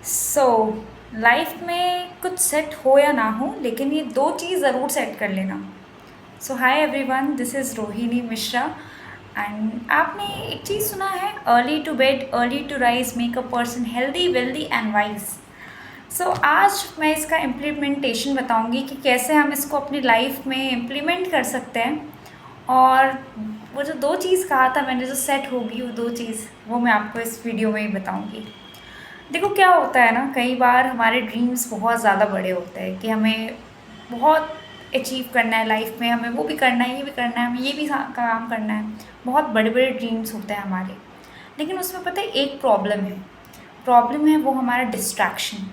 So life में कुछ set हो या ना हो, लेकिन ये दो चीज़ ज़रूर सेट कर लेना। So hi everyone, this is Rohini Mishra. And आपने एक चीज़ सुना है, early to bed early to rise make a person healthy wealthy and wise. So आज मैं इसका इम्प्लीमेंटेशन बताऊंगी कि कैसे हम इसको अपनी लाइफ में इम्प्लीमेंट कर सकते हैं। और वो जो दो चीज़ कहा था मैंने, जो सेट होगी वो दो चीज़, वो मैं आपको इस वीडियो में ही बताऊंगी। देखो क्या होता है ना, कई बार हमारे ड्रीम्स बहुत ज़्यादा बड़े होते हैं कि हमें बहुत अचीव करना है लाइफ में, हमें वो भी करना है, ये भी करना है, हमें ये भी काम करना है। बहुत बड़े बड़े ड्रीम्स होते हैं हमारे। लेकिन उसमें पता है एक प्रॉब्लम है वो हमारा डिस्ट्रैक्शन।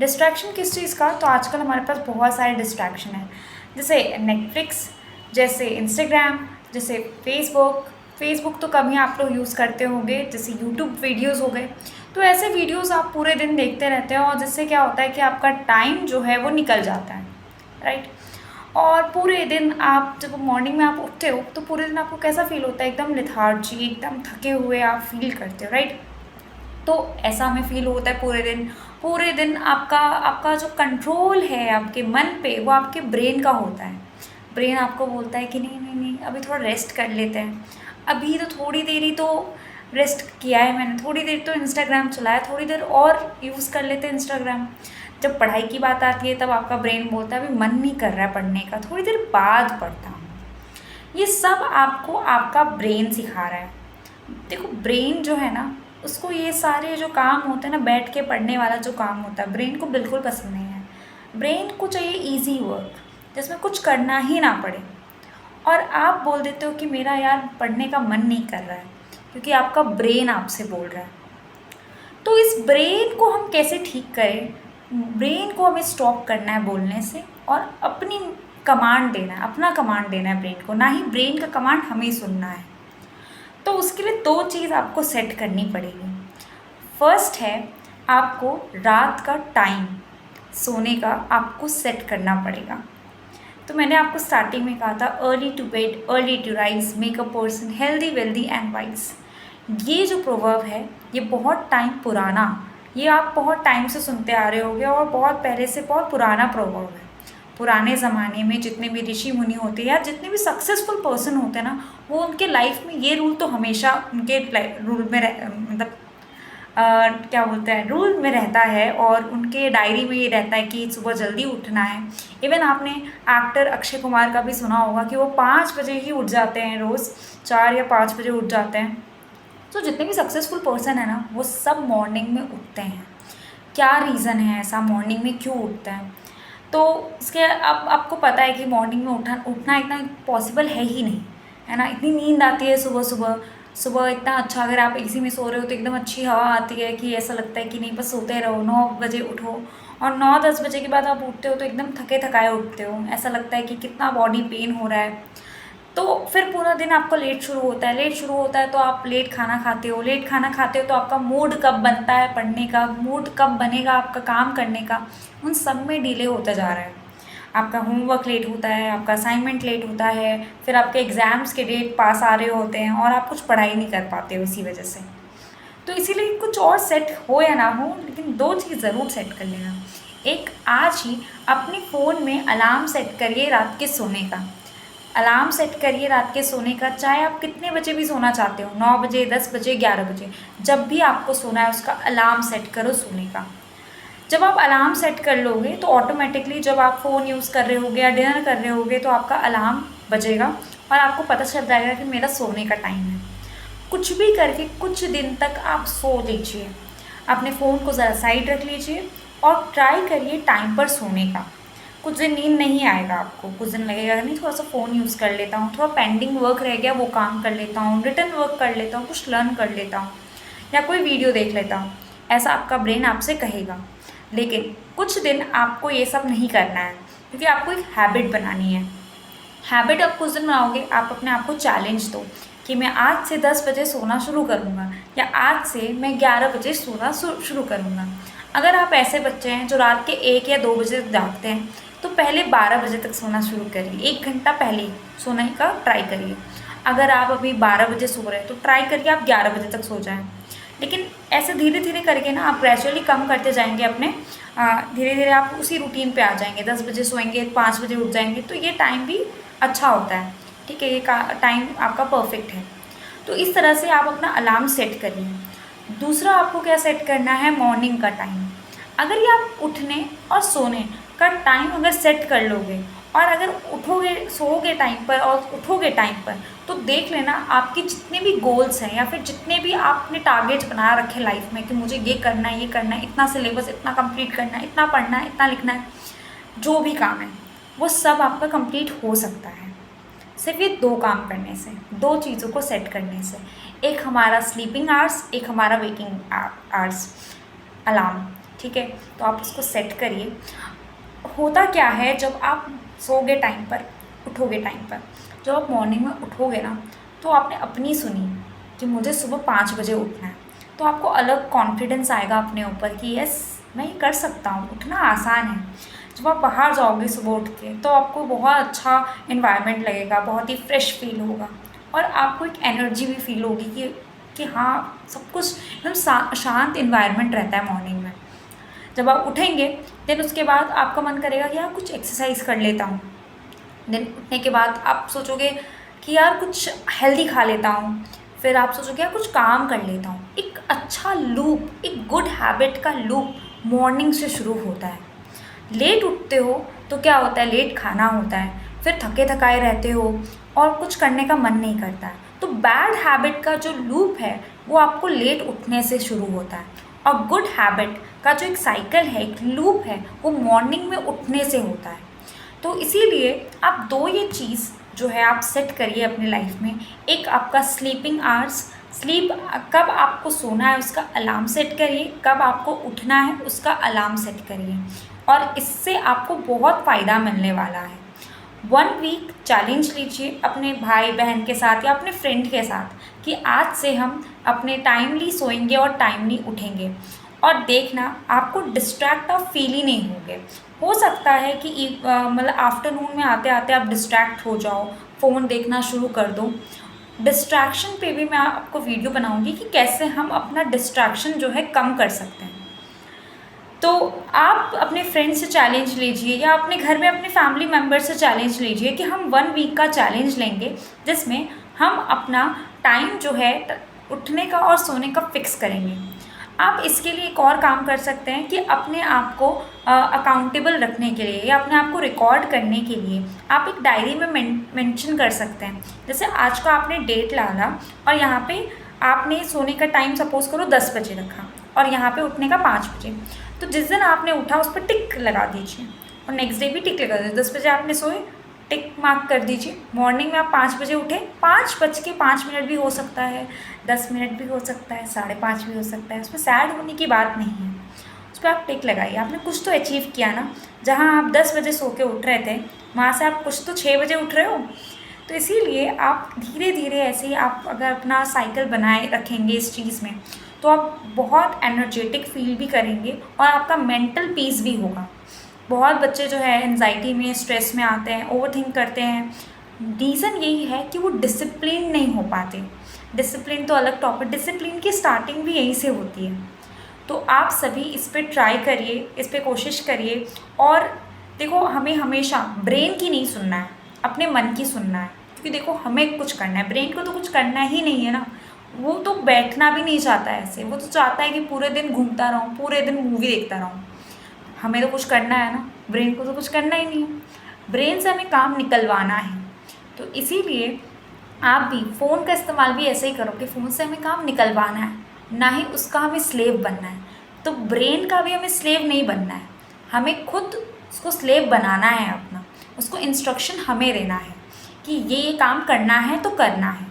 डिस्ट्रैक्शन किस चीज़ का? तो आजकल हमारे पास बहुत सारे डिस्ट्रैक्शन है, जैसे नेटफ्लिक्स, जैसे इंस्टाग्राम, जैसे फेसबुक। फेसबुक तो कम ही आप लोग यूज़ करते होंगे, जैसे यूट्यूब वीडियोज़ हो गए। तो ऐसे वीडियोज़ आप पूरे दिन देखते रहते हो, और जिससे क्या होता है कि आपका टाइम जो है वो निकल जाता है, राइट। और पूरे दिन आप जब मॉर्निंग में आप उठते हो तो पूरे दिन आपको कैसा फील होता है? एकदम लेथार्जी, एकदम थके हुए आप फील करते हो, राइट। तो ऐसा हमें फ़ील होता है पूरे दिन आपका आपका जो कंट्रोल है आपके मन पे, वो आपके ब्रेन का होता है। ब्रेन आपको बोलता है कि नहीं नहीं नहीं, अभी थोड़ा रेस्ट कर लेते हैं, अभी तो थोड़ी देर ही तो रेस्ट किया है मैंने, थोड़ी देर तो इंस्टाग्राम चलाया, थोड़ी देर और यूज़ कर लेते हैं इंस्टाग्राम। जब पढ़ाई की बात आती है तब आपका ब्रेन बोलता है अभी मन नहीं कर रहा है पढ़ने का, थोड़ी देर बाद पढ़ता हूँ। ये सब आपको आपका ब्रेन सिखा रहा है। देखो ब्रेन जो है ना, उसको ये सारे जो काम होते हैं ना, बैठ के पढ़ने वाला जो काम होता है, ब्रेन को बिल्कुल पसंद नहीं है। ब्रेन को चाहिए इजी वर्क, जिसमें कुछ करना ही ना पड़े। और आप बोल देते हो कि मेरा यार पढ़ने का मन नहीं कर रहा है, क्योंकि आपका ब्रेन आपसे बोल रहा है। तो इस ब्रेन को हम कैसे ठीक करें? ब्रेन को हमें स्टॉप करना है बोलने से, और अपनी कमांड देना है, अपना कमांड देना है ब्रेन को, ना ही ब्रेन का कमांड हमें सुनना है। तो उसके लिए दो चीज़ आपको सेट करनी पड़ेगी। फर्स्ट है, आपको रात का टाइम सोने का आपको सेट करना पड़ेगा। तो मैंने आपको स्टार्टिंग में कहा था, early to bed early to rise make a person healthy wealthy and wise. ये जो प्रोवर्ब है, ये बहुत टाइम पुराना, ये आप बहुत टाइम से सुनते आ रहे होगे, और बहुत पहले से बहुत पुराना प्रोवर्ब है। पुराने ज़माने में जितने भी ऋषि मुनि होते हैं या जितने भी सक्सेसफुल पर्सन होते हैं ना, वो उनके लाइफ में ये रूल तो हमेशा उनके रूल में मतलब क्या बोलते हैं, रूल में रहता है, और उनके डायरी में ये रहता है कि सुबह जल्दी उठना है। इवन आपने एक्टर अक्षय कुमार का भी सुना होगा कि वो 5 बजे ही उठ जाते हैं रोज़, 4 या 5 बजे उठ जाते हैं। तो जितने भी सक्सेसफुल पर्सन है ना, वो सब मॉर्निंग में उठते हैं। क्या रीज़न है ऐसा, मॉर्निंग में क्यों उठते हैं? तो इसके अब आपको पता है कि मॉर्निंग में उठना इतना पॉसिबल है ही नहीं, है ना। इतनी नींद आती है सुबह सुबह, सुबह इतना अच्छा, अगर आप एसी में सो रहे हो तो एकदम अच्छी हवा आती है कि ऐसा लगता है कि नहीं बस सोते रहो, 9 बजे उठो। और 9-10 बजे के बाद आप उठते हो तो एकदम थके थकाए उठते हो, ऐसा लगता है कि कितना बॉडी पेन हो रहा है। तो फिर पूरा दिन आपका लेट शुरू होता है, लेट शुरू होता है तो आप लेट खाना खाते हो, लेट खाना खाते हो तो आपका मूड कब बनता है पढ़ने का, मूड कब बनेगा आपका काम करने का, उन सब में डिले होता जा रहा है। आपका होमवर्क लेट होता है, आपका असाइनमेंट लेट होता है, फिर आपके एग्ज़ाम्स के डेट पास आ रहे होते हैं, और आप कुछ पढ़ाई नहीं कर पाते हो इसी वजह से। तो इसीलिए कुछ और सेट हो या ना हो, लेकिन दो चीज़ ज़रूर सेट कर लेना। एक, आज ही अपने फ़ोन में अलार्म सेट करिए रात के सोने का। अलार्म सेट करिए रात के सोने का, चाहे आप कितने बजे भी सोना चाहते हो, 9 बजे, 10 बजे, 11 बजे, जब भी आपको सोना है उसका अलार्म सेट करो सोने का। जब आप अलार्म सेट कर लोगे तो ऑटोमेटिकली जब आप फ़ोन यूज़ कर रहे होगे या डिनर कर रहे होगे तो आपका अलार्म बजेगा, और आपको पता चल जाएगा कि मेरा सोने का टाइम है। कुछ भी करके कुछ दिन तक आप सो लीजिए, अपने फ़ोन को ज़रा साइड रख लीजिए, और ट्राई करिए टाइम पर सोने का। कुछ दिन नींद नहीं आएगा आपको, कुछ दिन लगेगा नहीं थोड़ा सा फ़ोन यूज़ कर लेता हूँ, थोड़ा पेंडिंग वर्क रह गया वो काम कर लेता हूँ, रिटर्न वर्क कर लेता हूँ, कुछ लर्न कर लेता हूँ, या कोई वीडियो देख लेता हूँ, ऐसा आपका ब्रेन आपसे कहेगा। लेकिन कुछ दिन आपको ये सब नहीं करना है, क्योंकि आपको एक हैबिट बनानी है। हैबिट आप कुछ दिन बनाओगे, आप अपने आप को चैलेंज दो कि मैं आज से 10 बजे सोना शुरू करूँगा, या आज से मैं 11 बजे सोना शुरू करूँगा। अगर आप ऐसे बच्चे हैं जो रात के 1 या 2 बजे तक जागते हैं, तो पहले 12 बजे तक सोना शुरू करिए, 1 घंटा पहले सोने का ट्राई करिए। अगर आप अभी 12 बजे सो रहे हैं तो ट्राई करिए आप 11 बजे तक सो जाएं। लेकिन ऐसे धीरे धीरे करके ना आप ग्रेजुअली कम करते जाएंगे अपने, धीरे धीरे आप उसी रूटीन पे आ जाएंगे। 10 बजे सोएंगे, 5 बजे उठ जाएंगे, तो ये टाइम भी अच्छा होता है। ठीक है, ये टाइम आपका परफेक्ट है। तो इस तरह से आप अपना अलार्म सेट करिए। दूसरा आपको क्या सेट करना है, मॉर्निंग का टाइम। अगर ये आप उठने और सोने का टाइम अगर सेट कर लोगे और अगर उठोगे, सोओगे टाइम पर और उठोगे टाइम पर, तो देख लेना आपके जितने भी गोल्स हैं या फिर जितने भी आपने टारगेट्स बना रखे लाइफ में कि मुझे ये करना है, ये करना है, इतना सिलेबस इतना कंप्लीट करना है, इतना पढ़ना है, इतना लिखना है, जो भी काम है वो सब आपका कंप्लीट हो सकता है सिर्फ ये 2 काम करने से, 2 चीज़ों को सेट करने से। एक हमारा स्लीपिंग आवर्स, एक हमारा वेकिंग आवर्स अलार्म। ठीक है, तो आप उसको सेट करिए। होता क्या है, जब आप सोओगे टाइम पर, उठोगे टाइम पर, जब आप मॉर्निंग में उठोगे ना, तो आपने अपनी सुनी कि मुझे सुबह 5 बजे उठना है, तो आपको अलग कॉन्फिडेंस आएगा अपने ऊपर कि यस मैं ये कर सकता हूँ, उठना आसान है। जब आप बाहर जाओगे सुबह उठ के, तो आपको बहुत अच्छा इन्वायरमेंट लगेगा, बहुत ही फ्रेश फील होगा और आपको एक एनर्जी भी फील होगी कि हाँ, सब कुछ एकदम शांत इन्वायरमेंट रहता है मॉर्निंग में। जब आप उठेंगे देन उसके बाद आपका मन करेगा कि यार कुछ एक्सरसाइज कर लेता हूँ। देन उठने के बाद आप सोचोगे कि यार कुछ हेल्दी खा लेता हूँ। फिर आप सोचोगे यार कुछ काम कर लेता हूँ। एक अच्छा लूप, एक गुड हैबिट का लूप मॉर्निंग से शुरू होता है। लेट उठते हो तो क्या होता है, लेट खाना होता है, फिर थके थकाए रहते हो और कुछ करने का मन नहीं करता है। तो बैड हैबिट का जो लूप है वो आपको लेट उठने से शुरू होता है और गुड हैबिट का जो एक साइकिल है, एक लूप है, वो मॉर्निंग में उठने से होता है। तो इसीलिए आप 2 ये चीज़ जो है आप सेट करिए अपनी लाइफ में। एक आपका स्लीपिंग आवर्स, स्लीप कब आपको सोना है उसका अलार्म सेट करिए, कब आपको उठना है उसका अलार्म सेट करिए और इससे आपको बहुत फ़ायदा मिलने वाला है। 1 वीक चैलेंज लीजिए अपने भाई बहन के साथ या अपने फ्रेंड के साथ कि आज से हम अपने टाइमली सोएंगे और टाइमली उठेंगे और देखना आपको डिस्ट्रैक्ट आप फील ही नहीं होंगे। हो सकता है कि मतलब आफ्टरनून में आते आते आप डिस्ट्रैक्ट हो जाओ, फ़ोन देखना शुरू कर दो। डिस्ट्रैक्शन पे भी मैं आपको वीडियो बनाऊंगी कि कैसे हम अपना डिस्ट्रैक्शन जो है कम कर सकते हैं। तो आप अपने फ्रेंड से चैलेंज लीजिए या अपने घर में अपने फैमिली मेम्बर से चैलेंज लीजिए कि हम 1 वीक का चैलेंज लेंगे जिसमें हम अपना टाइम जो है उठने का और सोने का फिक्स करेंगे। आप इसके लिए एक और काम कर सकते हैं कि अपने आप को अकाउंटेबल रखने के लिए या अपने आप को रिकॉर्ड करने के लिए आप एक डायरी में मेंशन कर सकते हैं। जैसे आज का आपने डेट डाला और यहाँ पे आपने सोने का टाइम सपोज करो 10 बजे रखा और यहाँ पे उठने का 5 बजे, तो जिस दिन आपने उठा उस पर टिक लगा दीजिए और नेक्स्ट डे भी टिक लगा दीजिए। 10 बजे आपने सोए, टिक मार्क कर दीजिए। मॉर्निंग में आप 5 बजे उठे, 5:05 भी हो सकता है, 10 मिनट भी हो सकता है, 5:30 भी हो सकता है, उसमें सैड होने की बात नहीं है। उस पर आप टिक लगाइए, आपने कुछ तो अचीव किया ना। जहाँ आप 10 बजे सो के उठ रहे थे वहाँ से आप कुछ तो 6 बजे उठ रहे हो। तो इसीलिए आप धीरे धीरे ऐसे ही आप अगर अपना साइकिल बनाए रखेंगे इस चीज़ में, तो आप बहुत एनर्जेटिक फील भी करेंगे और आपका मेंटल पीस भी होगा। बहुत बच्चे जो है एंजाइटी में, स्ट्रेस में आते हैं, ओवरथिंक करते हैं। रीज़न यही है कि वो डिसिप्लिन नहीं हो पाते। डिसिप्लिन तो अलग टॉपिक, डिसिप्लिन की स्टार्टिंग भी यहीं से होती है। तो आप सभी इस पे ट्राई करिए, इस पे कोशिश करिए और देखो हमें हमेशा ब्रेन की नहीं सुनना है, अपने मन की सुनना है। क्योंकि देखो हमें कुछ करना है, ब्रेन को तो कुछ करना ही नहीं है ना। वो तो बैठना भी नहीं चाहता है ऐसे, वो तो चाहता है कि पूरे दिन घूमता रहूँ, पूरे दिन मूवी देखता रहूँ। हमें तो कुछ करना है ना, ब्रेन को तो कुछ करना ही नहीं है। ब्रेन से हमें काम निकलवाना है। तो इसीलिए आप भी फ़ोन का इस्तेमाल भी ऐसे ही करो कि फ़ोन से हमें काम निकलवाना है, ना ही उसका हमें स्लेव बनना है। तो ब्रेन का भी हमें स्लेव नहीं बनना है, हमें खुद उसको स्लेव बनाना है अपना। उसको इंस्ट्रक्शन हमें देना है कि ये काम करना है तो करना है।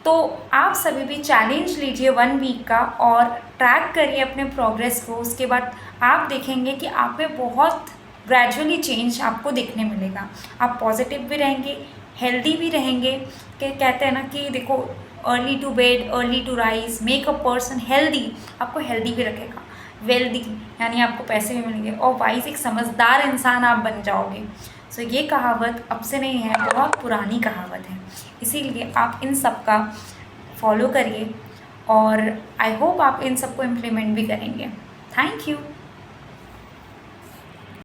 तो आप सभी भी चैलेंज लीजिए 1 वीक का और ट्रैक करिए अपने प्रोग्रेस को। उसके बाद आप देखेंगे कि आप में बहुत ग्रेजुअली चेंज आपको देखने मिलेगा। आप पॉजिटिव भी रहेंगे, हेल्दी भी रहेंगे। कि कहते हैं ना कि देखो early to bed early to rise make a person healthy, आपको हेल्दी भी रखेगा। वेल्दी यानी आपको पैसे भी मिलेंगे और वाइज एक समझदार इंसान आप बन जाओगे। सो ये कहावत अब से नहीं है, बहुत पुरानी कहावत है। इसीलिए आप इन सब का फॉलो करिए और आई होप आप इन सबको इम्प्लीमेंट भी करेंगे। Thank you.